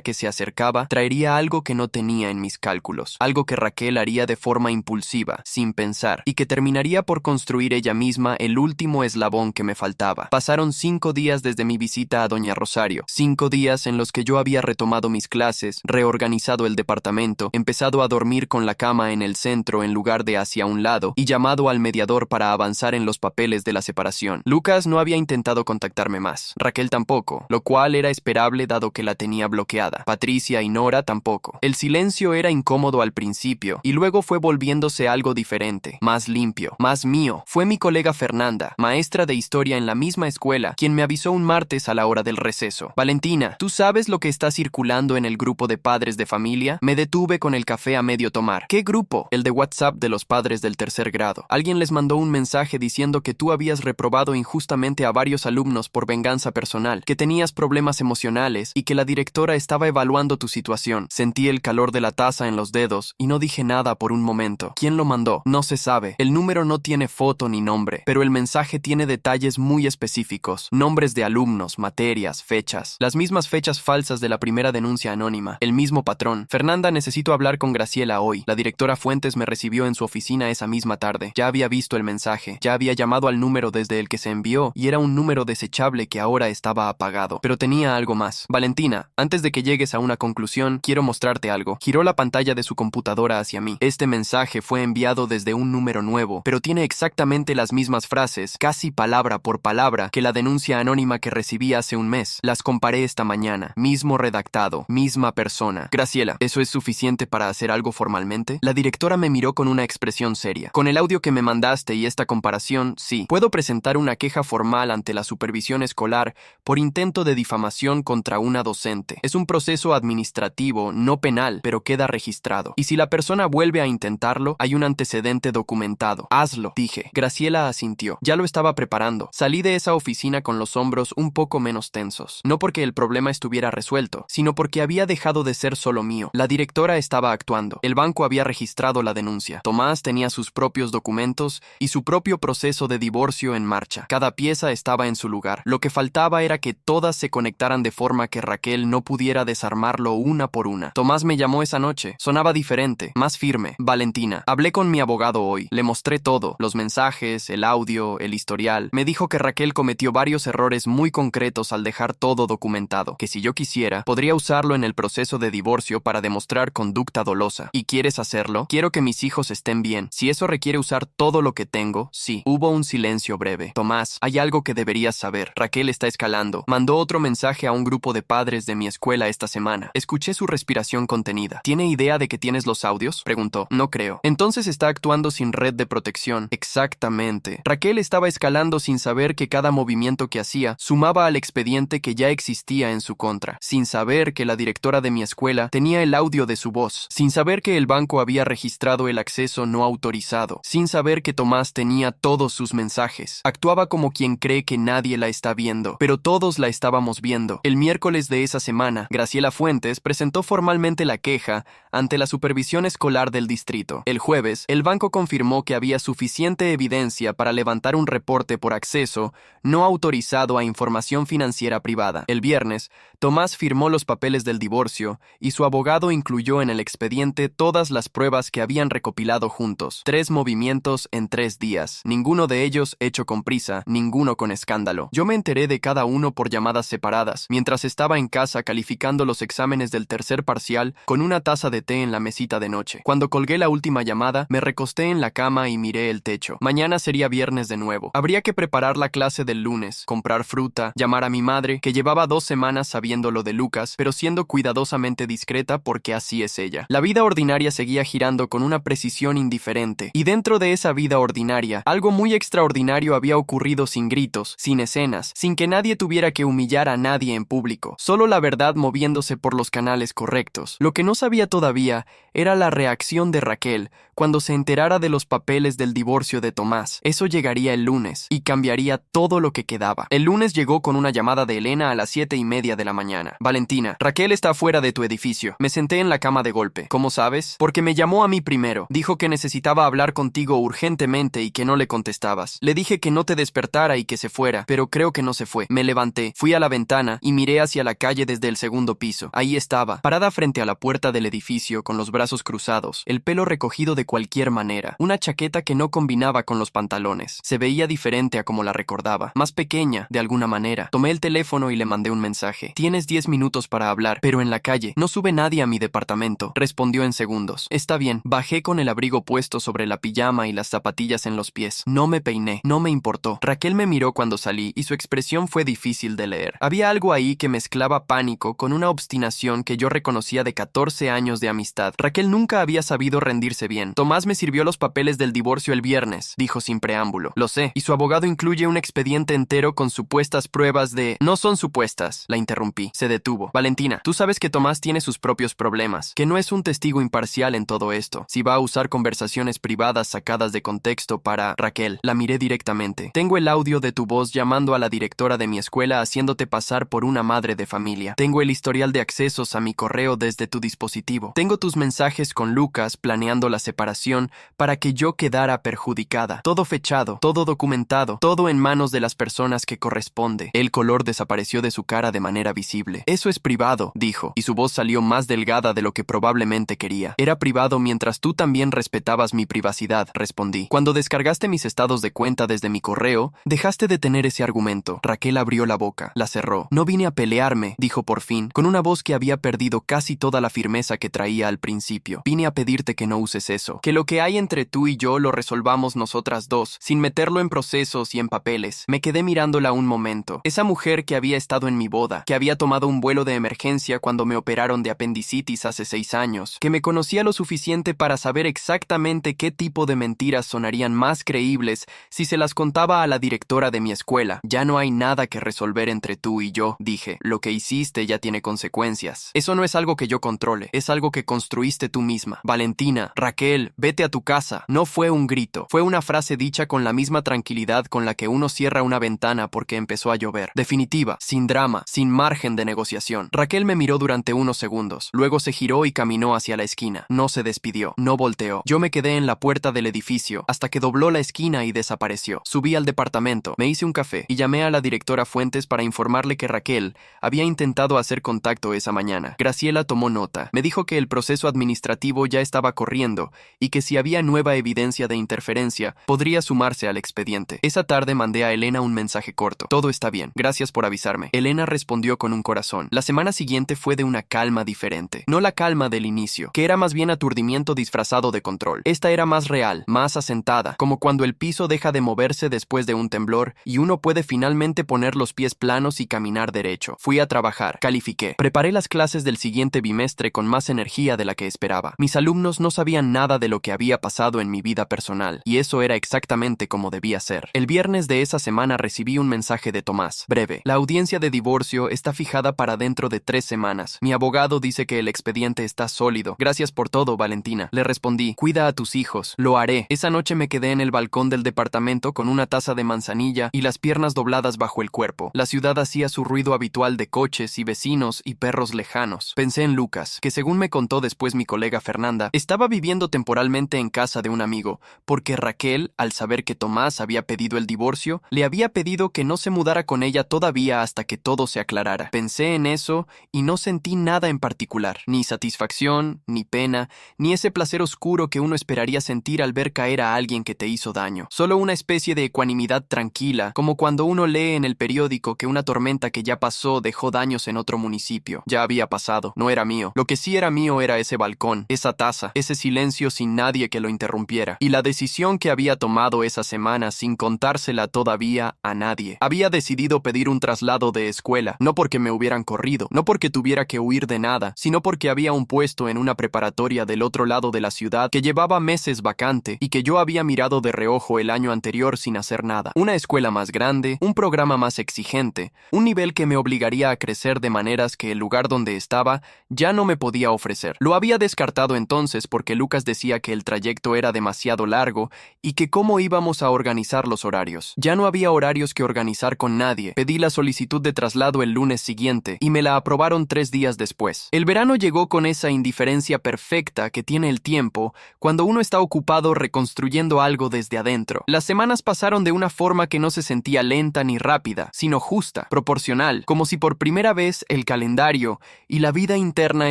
que se acercaba traería algo que no tenía en mis cálculos, algo que Raquel haría de forma impulsiva, sin pensar, y que terminaría por construir ella misma el último eslabón que me faltaba. Pasaron 5 días desde mi visita a Doña Rosario, 5 días en los que yo había retomado mis clases, reorganizado el departamento, empezado a dormir con la cama en el centro en lugar de hacia un lado, y llamado al mediador para avanzar en los papeles de la separación. Lucas no había intentado contactarme más, Raquel tampoco, lo cual era esperable dado que la tenía bloqueada. Patricia y Nora tampoco. El silencio era incómodo al principio, y luego fue volviéndose algo diferente, más limpio, más mío. Fue mi colega Fernanda, maestra de historia en la misma escuela, quien me avisó un martes a la hora del receso. Valentina, ¿tú sabes lo que está circulando en el grupo de padres de familia? Me detuve con el café a medio tomar. ¿Qué grupo? El de WhatsApp de los padres del tercer grado. Alguien les mandó un mensaje diciendo que tú habías reprobado injustamente a varios alumnos por venganza personal, que tenías problemas emocionales y que la directora estaba evaluando tu situación. Sentí el calor de la taza en los dedos y no dije nada por un momento. ¿Quién lo mandó? No se sabe. El número no tiene foto ni nombre, pero el mensaje tiene detalles muy específicos. Nombres de alumnos, materias, fechas. Las mismas fechas falsas de la primera denuncia anónima. El mismo patrón. Fernanda, necesito hablar con Graciela hoy. La directora Fuentes me recibió en su oficina esa misma tarde. Ya había visto el mensaje. Ya había llamado al número desde el que se envió y era un número desechable que ahora estaba apagado. Pero tenía algo más. Valentina, antes de que llegues a una conclusión, quiero mostrarte algo. Giró la pantalla de su computadora hacia mí. Este mensaje fue enviado desde un número nuevo, pero tiene exactamente las mismas frases, casi palabra por palabra, que la denuncia anónima que recibí hace un mes. Las comparé esta mañana. Mismo redactado, misma persona. Graciela, ¿eso es suficiente para hacer algo formalmente? La directora me miró con una expresión seria. Con el audio que me mandaste y esta comparación, sí. Puedo presentar una queja formal ante la supervisión escolar por intento de difamación contra una docente. Es un proceso administrativo, no penal, pero queda registrado. Y si la persona vuelve a intentarlo, hay un antecedente documentado. Hazlo, dije. Graciela asintió. Ya lo estaba preparando. Salí de esa oficina con los hombros un poco menos tensos. No porque el problema estuviera resuelto, sino porque había dejado de ser solo mío. La directora estaba actuando. El banco había registrado la denuncia. Tomás tenía sus propios documentos y su propio proceso de divorcio en marcha. Cada pieza estaba en su lugar. Lo que faltaba era que todas se conectaran de forma que Raquel no pudiera desarmarlo una por una. Tomás me llamó esa noche. Sonaba diferente, más firme. Valentina, hablé con mi abogado hoy. Le mostré todo. Los mensajes, el audio, el historial. Me dijo que Raquel cometió varios errores muy concretos al dejar todo documentado. Que si yo quisiera, podría usarlo en el proceso de divorcio para demostrar conducta dolosa. ¿Y quieres hacerlo? Quiero que mis hijos estén bien. Si eso requiere usar todo lo que tengo, sí. Hubo un silencio breve. Tomás, hay algo que deberías saber. Raquel está escalando. Mandó otro mensaje a un grupo de padres de mi escuela esta semana. Escuché su respiración contenida. ¿Tiene idea de que tienes los audios? Preguntó. No creo. Entonces está actuando sin red de protección. Exactamente. Raquel estaba escalando sin saber que cada movimiento que hacía sumaba al expediente que ya existía en su contra. Sin saber que la directora de mi escuela tenía el audio de su voz. Sin saber que el banco había registrado el acceso no autorizado. Sin saber que Tomás tenía todos sus mensajes. Actuaba como quien cree que nadie la está viendo, pero todos la estábamos viendo. El miércoles de esa semana, Graciela Fuentes presentó formalmente la queja ante la supervisión escolar del distrito. El jueves, el banco confirmó que había suficiente evidencia para levantar un reporte por acceso no autorizado a información financiera privada. El viernes, Tomás firmó los papeles del divorcio y su abogado incluyó en el expediente todas las pruebas que habían recopilado juntos. 3 movimientos en 3 días, ninguno de ellos hecho con prisa, ninguno con escándalo. Yo me enteré de cada uno por llamadas separadas, mientras estaba en casa calificando los exámenes del tercer parcial con una taza de té en la mesita de noche. Cuando colgué la última llamada, me recosté en la cama y miré el techo. Mañana sería viernes de nuevo. Habría que preparar la clase del lunes, comprar fruta, llamar a mi madre, que llevaba 2 semanas sabiendo lo de Lucas, pero siendo cuidadosamente discreta porque así es ella. La vida ordinaria seguía girando con una precisión indiferente, y dentro de esa vida ordinaria, algo muy extraordinario había ocurrido sin gritos, sin escenas, sin que nadie tuviera que humillar a nadie en público, solo la verdad moviéndose por los canales correctos. Lo que no sabía todavía era la reacción de Raquel cuando se enterara de los papeles del divorcio de Tomás. Eso llegaría el lunes y cambiaría todo lo que quedaba. El lunes llegó con una llamada de Elena a las 7:30 de la mañana. Valentina, Raquel está fuera de tu edificio. Me senté en la cama de golpe. ¿Cómo sabes? Porque me llamó a mí primero. Dijo que necesitaba hablar contigo urgentemente y que no le contestabas. Le dije que no te despertara y que se fuera, pero creo que no se fue. Me levanté, fui a la ventana y miré hacia la calle desde el segundo piso. Ahí estaba, parada frente a la puerta del edificio con los brazos cruzados, el pelo recogido de cualquier manera, una chaqueta que no combinaba con los pantalones. Se veía diferente a como la recordaba, más pequeña, de alguna manera. Tomé el teléfono y le mandé un mensaje. Tienes 10 minutos para hablar, pero en la calle. No sube nadie a mi departamento. Respondió en segundos. Está bien. Bajé con el abrigo puesto sobre la pijama y las zapatillas en los pies. No me peiné. No me importó. Raquel me miró cuando salí y su expresión fue difícil de leer. Había algo ahí que mezclaba pánico con una obstinación que yo reconocía de 14 años de amistad. Raquel nunca había sabido rendirse bien. Tomás me sirvió los papeles del divorcio el viernes, dijo sin preámbulo. Lo sé, y su abogado incluye un expediente entero con supuestas pruebas de... No son supuestas, la interrumpí. Se detuvo. Valentina, tú sabes que Tomás tiene sus propios problemas, que no es un testigo imparcial en todo esto. Si va a usar conversaciones privadas sacadas de contexto para... Raquel, la miré directamente. Tengo el audio de tu voz llamando a la directora de mi escuela haciéndote pasar por una madre de familia. Tengo el historial de accesos a mi correo desde tu dispositivo. Tengo tus mensajes con Lucas planeando la separación para que yo quedara perjudicada. Todo fechado, todo documentado, todo en manos de las personas que corresponde. El color desapareció de su cara de manera visible. Eso es privado, dijo, y su voz salió más delgada de lo que probablemente quería. Era privado mientras tú también respetabas mi privacidad, respondí. Cuando descargaste mis estados de cuenta desde mi correo, dejaste de tener ese argumento. Raquel abrió la boca, la cerró. No vine a pelearme, dijo por fin, con una voz que había perdido casi toda la firmeza que traía al principio. Vine a pedirte que no uses eso, que lo que hay entre tú y yo lo resolvamos nosotras dos, sin meterlo en procesos y en papeles. Me quedé mirándola un momento. Esa mujer que había estado en mi boda, que había tomado un vuelo de emergencia cuando me operaron de apendicitis hace 6 años, que me conocía lo suficiente para saber exactamente qué tipo de mentiras sonarían más creíbles si se las contaba a la directora de mi escuela. Ya no hay nada que resolver entre tú y yo, dije. Lo que hiciste ya tiene consecuencias. Eso no es algo que yo controle, es algo que construiste tú misma. Valentina, Raquel, vete a tu casa. No fue un grito, fue una frase dicha con la misma tranquilidad con la que uno cierra una ventana porque empezó a llover. Definitiva, sin drama, sin margen de negociación. Raquel me miró durante unos segundos, luego se giró y caminó hacia la esquina. No se despidió, no volteó. Yo me quedé en la puerta del edificio hasta que dobló la esquina y desapareció. Subí al departamento, me hice un café y llamé a la directora Fuentes para informarle que Raquel había intentado hacer contacto esa mañana. Graciela tomó nota. Me dijo que el proceso administrativo ya estaba corriendo y que si había nueva evidencia de interferencia, podría sumarse al expediente. Esa tarde mandé a Elena un mensaje corto. Todo está bien. Gracias por avisarme. Elena respondió con un corazón. La semana siguiente fue de una calma diferente. No la calma del inicio, que era más bien aturdimiento disfrazado de control. Esta era más real, más asentada, como cuando el piso deja de moverse después de un temblor y uno puede finalmente poner los pies planos y caminar derecho. Fui a trabajar, califiqué. Preparé las clases del siguiente bimestre con más energía de la que esperaba. Mis alumnos no sabían nada de lo que había pasado en mi vida personal, y eso era exactamente como debía ser. El viernes de esa semana recibí un mensaje de Tomás. Breve. La audiencia de divorcio está fijada para dentro de 3 semanas. Mi abogado dice que el expediente está sólido. Gracias por todo, Valentina. Le respondí, cuida a tus hijos. Lo haré. Esa noche me quedé en el balcón del departamento con una taza de manzanilla y las piernas dobladas bajo el cuerpo. La ciudad hacía su ruido habitual de coches y vecinos y perros lejanos. Pensé en Lucas, que según me contó después mi colega Fernanda, estaba viviendo temporalmente en casa de un amigo, porque Raquel, al saber que Tomás había pedido el divorcio, le había pedido que no se mudara con ella todavía hasta que todo se aclarara. Pensé en eso y no sentí nada en particular, ni satisfacción, ni pena, ni ese placer oscuro que uno esperaría sentir al ver caer a alguien que te hizo daño. Solo una especie de ecuanimidad tranquila, como cuando uno lee en el periódico que una tormenta que ya pasó dejó daños en otro municipio. Ya había pasado, no era mío. Lo que sí era mío era ese balcón, esa taza, ese silencio sin nadie que lo interrumpiera, y la decisión que había tomado esa semana sin contársela todavía a nadie. Había decidido pedir un traslado de escuela, no porque me hubieran corrido, no porque tuviera que huir de nada, sino porque había un puesto en una preparatoria del otro lado de la ciudad que llevaba meses vacante y que yo había mirado de reojo el año anterior sin hacer nada. Una escuela más grande, un programa más exigente, un nivel que me obligaría a crecer de maneras que el lugar donde estaba ya no me podía ofrecer. Lo había descartado entonces porque Lucas decía que el trayecto era demasiado largo y que cómo íbamos a organizar los horarios. Ya no había horarios que organizar con nadie. Pedí la solicitud de traslado el lunes siguiente y me la aprobaron 3 días después. El verano llegó con esa indiferencia perfecta que tiene el tiempo cuando uno está ocupado reconstruyendo algo desde adentro. Las semanas pasaron de una forma que no se sentía lenta ni rápida, sino justa, proporcional, como si por primera vez el calendario y la vida interna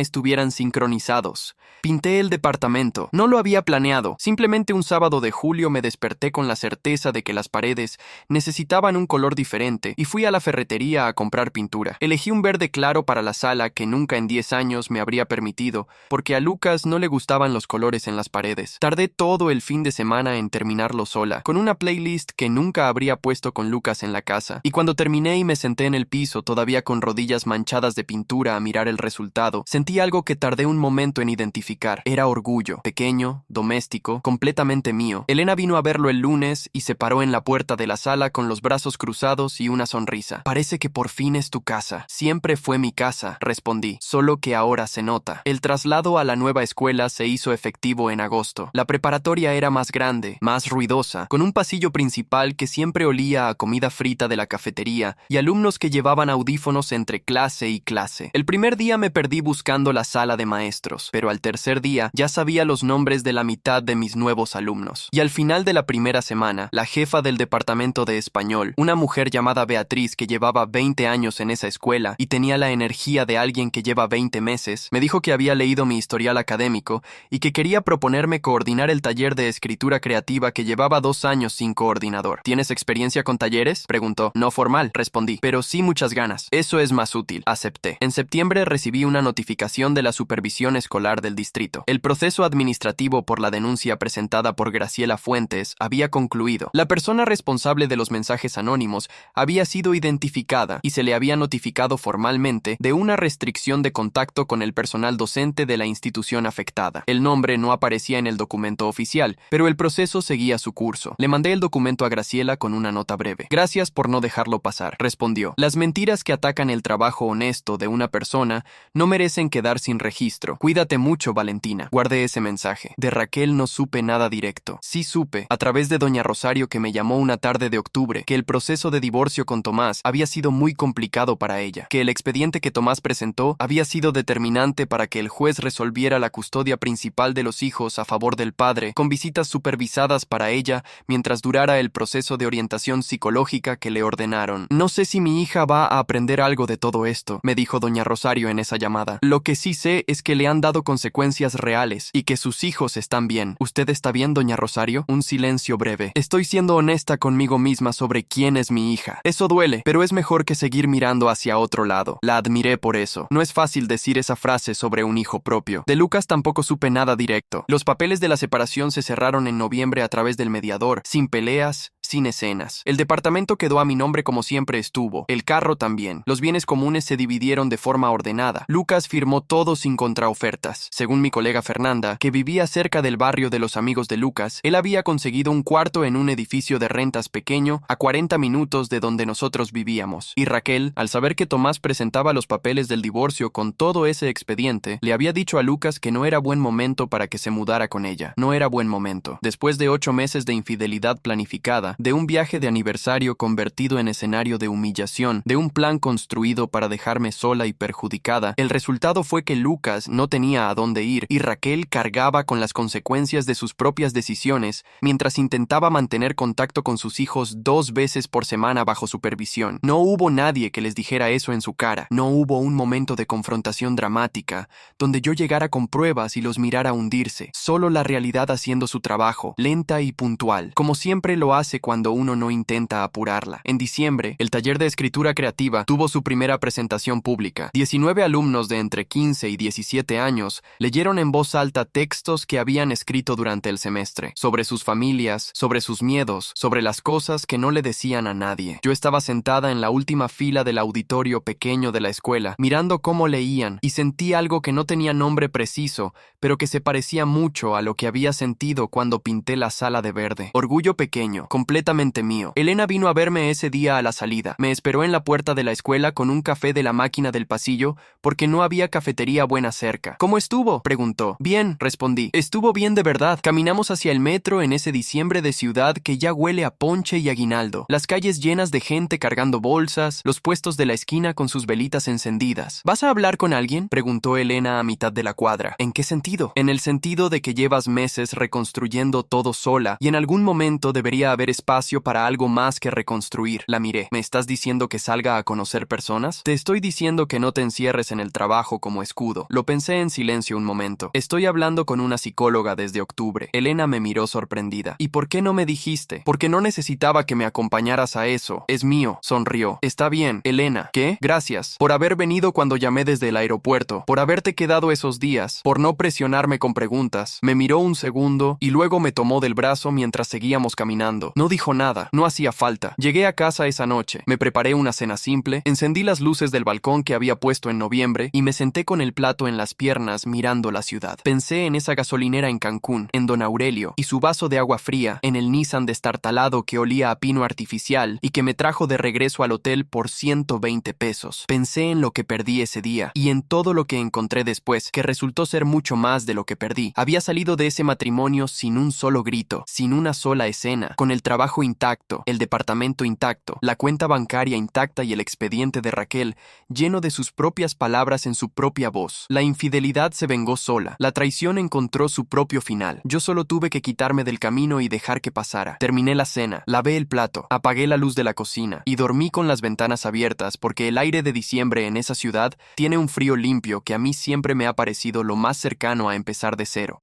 estuvieran sincronizados. Pinté el departamento. No lo había planeado. Simplemente un sábado de julio me desperté con la certeza de que las paredes necesitaban un color diferente y fui a la ferretería a comprar pintura. Elegí un verde claro para la sala que nunca en 10 años me habría permitido, porque a Lucas no le gustaban los colores en las paredes. Tardé todo el fin de semana en terminarlo sola, con una playlist que nunca habría puesto con Lucas en la casa. Y cuando terminé y me senté en el piso, todavía con rodillas manchadas de pintura a mirar el resultado, sentí algo que tardé un momento en identificar. Era orgullo, pequeño, doméstico, completamente mío. Elena vino a verlo el lunes y se paró en la puerta de la sala con los brazos cruzados y una sonrisa. Parece que por fin es tu casa. Siempre fue mi casa, respondí, solo que ahora se nota. El traslado a la nueva escuela se hizo efectivo en agosto. La preparatoria era más grande, más ruidosa, con un pasillo principal que siempre olía a comida frita de la cafetería y alumnos que llevaban audífonos entre clase y clase. El primer día me perdí buscando la sala de maestros, pero al tercer día ya sabía los nombres de la mitad de mis nuevos alumnos. Y al final de la primera semana, la jefa del departamento de español, una mujer llamada Beatriz que llevaba 20 años en esa escuela y tenía la energía de alguien que lleva 20 meses, me dijo que había leído mi historial académico y que quería proponerme coordinar el taller de escritura creativa que llevaba 2 años sin coordinador. ¿Tienes experiencia con talleres?, preguntó. No formal, respondí, pero sí muchas ganas. Eso es más útil, acepté. En septiembre recibí una notificación de la supervisión escolar del distrito. El proceso administrativo por la denuncia presentada por Graciela Fuentes había concluido. La persona responsable de los mensajes anónimos había sido identificada y se le había notificado formalmente de una restricción de contacto con el personal docente de la institución afectada. El nombre no aparecía en el documento oficial, pero el proceso seguía su curso. Le mandé el documento a Graciela con una nota breve. Gracias por no dejarlo pasar, respondió. Las mentiras que atacan el trabajo honesto de una persona no merecen quedar sin registro. Cuídate mucho, Valentina. Guardé ese mensaje. De Raquel no supe nada directo. Sí supe, a través de doña Rosario, que me llamó una tarde de octubre, que el proceso de divorcio con Tomás había sido muy complicado para ella, que el expediente que Tomás presentó había sido determinante para que el juez resolviera la custodia principal de los hijos a favor del padre, con visitas supervisadas para ella mientras durara el proceso de orientación psicológica que le ordenaron. No sé si mi hija va a aprender algo de todo esto, me dijo doña Rosario en esa llamada. Lo que sí sé es que le han dado consecuencias reales y que sus hijos están bien. ¿Usted está bien, doña Rosario? Un silencio breve. Estoy siendo honesta conmigo misma sobre quién es mi hija. Eso duele, pero es mejor que seguir mirando hacia otro lado. La admiré por eso. No es fácil decir esa frase sobre un hijo propio. De Lucas tampoco supe nada directo. Los papeles de la separación se cerraron en noviembre a través del mediador, sin peleas, sin escenas. El departamento quedó a mi nombre como siempre estuvo, el carro también. Los bienes comunes se dividieron de forma ordenada. Lucas firmó todo sin contraofertas. Según mi colega Fernanda, que vivía cerca del barrio de los amigos de Lucas, él había conseguido un cuarto en un edificio de rentas pequeño a 40 minutos de donde nosotros vivíamos. Y Raquel, al saber que Tomás presentaba los papeles del divorcio con todo ese expediente, le había dicho a Lucas que no era buen momento para que se mudara con ella. No era buen momento. Después de 8 meses de infidelidad planificada, de un viaje de aniversario convertido en escenario de humillación, de un plan construido para dejarme sola y perjudicada, el resultado fue que Lucas no tenía a dónde ir y Raquel cargaba con las consecuencias de sus propias decisiones mientras intentaba mantener contacto con sus hijos 2 veces por semana bajo supervisión. No hubo nadie que les dijera eso en su cara. No hubo un momento de confrontación dramática donde yo llegara con pruebas y los mirara hundirse. Solo la realidad haciendo su trabajo, lenta y puntual, como siempre lo hace cuando uno no intenta apurarla. En diciembre, el taller de escritura creativa tuvo su primera presentación pública. 19 alumnos de entre 15 y 17 años leyeron en voz alta textos que habían escrito durante el semestre, sobre sus familias, sobre sus miedos, sobre las cosas que no le decían a nadie. Yo estaba sentada en la última fila del auditorio pequeño de la escuela, mirando cómo leían, y sentí algo que no tenía nombre preciso, pero que se parecía mucho a lo que había sentido cuando pinté la sala de verde. Orgullo pequeño, completamente mío. Elena vino a verme ese día a la salida. Me esperó en la puerta de la escuela con un café de la máquina del pasillo porque no había cafetería buena cerca. ¿Cómo estuvo?, preguntó. Bien, respondí. Estuvo bien de verdad. Caminamos hacia el metro en ese diciembre de ciudad que ya huele a ponche y aguinaldo. Las calles llenas de gente cargando bolsas, los puestos de la esquina con sus velitas encendidas. ¿Vas a hablar con alguien?, preguntó Elena a mitad de la cuadra. ¿En qué sentido? En el sentido de que llevas meses reconstruyendo todo sola y en algún momento debería haber espacio para algo más que reconstruir. La miré. ¿Me estás diciendo que salga a conocer personas? Te estoy diciendo que no te encierres en el trabajo como escudo. Lo pensé en silencio un momento. Estoy hablando con una psicóloga desde octubre. Elena me miró sorprendida. ¿Y por qué no me dijiste? Porque no necesitaba que me acompañaras a eso. Es mío. Sonrió. Está bien, Elena. ¿Qué? Gracias. Por haber venido cuando llamé desde el aeropuerto. Por haberte quedado esos días. Por no presionarme con preguntas. Me miró un segundo y luego me tomó del brazo mientras seguíamos caminando. No dijo nada. No hacía falta. Llegué a casa esa noche. Me preparé una cena simple. Encendí las luces del balcón que había puesto en noviembre y me senté con el plato en las piernas mirando la ciudad. Pensé en esa gasolinera en Cancún, en Don Aurelio, y su vaso de agua fría, en el Nissan destartalado que olía a pino artificial y que me trajo de regreso al hotel por 120 pesos. Pensé en lo que perdí ese día y en todo lo que encontré después, que resultó ser mucho más de lo que perdí. Había salido de ese matrimonio sin un solo grito, sin una sola escena, con el trabajo intacto, el departamento intacto, la cuenta bancaria intacta y el expediente de Raquel lleno de sus propias palabras en su propia voz. La infidelidad se vengó sola. La traición encontró su propio final. Yo solo tuve que quitarme del camino y dejar que pasara. Terminé la cena, lavé el plato, apagué la luz de la cocina y dormí con las ventanas abiertas porque el aire de diciembre en esa ciudad tiene un frío limpio que a mí siempre me ha parecido lo más cercano a empezar de cero.